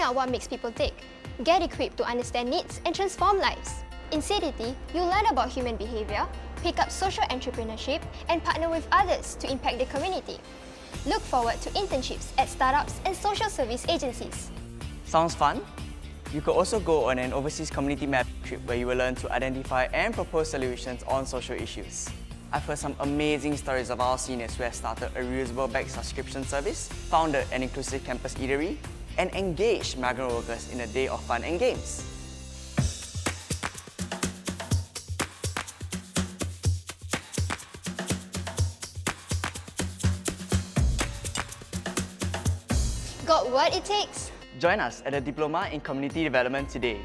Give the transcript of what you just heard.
out what makes people tick. Get equipped to understand needs and transform lives. In CDT, you'll learn about human behaviour, pick up social entrepreneurship, and partner with others to impact the community. Look forward to internships at startups and social service agencies. Sounds fun? You could also go on an overseas community map trip where you will learn to identify and propose solutions on social issues. I've heard some amazing stories of our seniors who have started a reusable bag subscription service, founded an inclusive campus eatery, and engaged migrant workers in a day of fun and games. Got what it takes? Join us at the Diploma in Community Development today.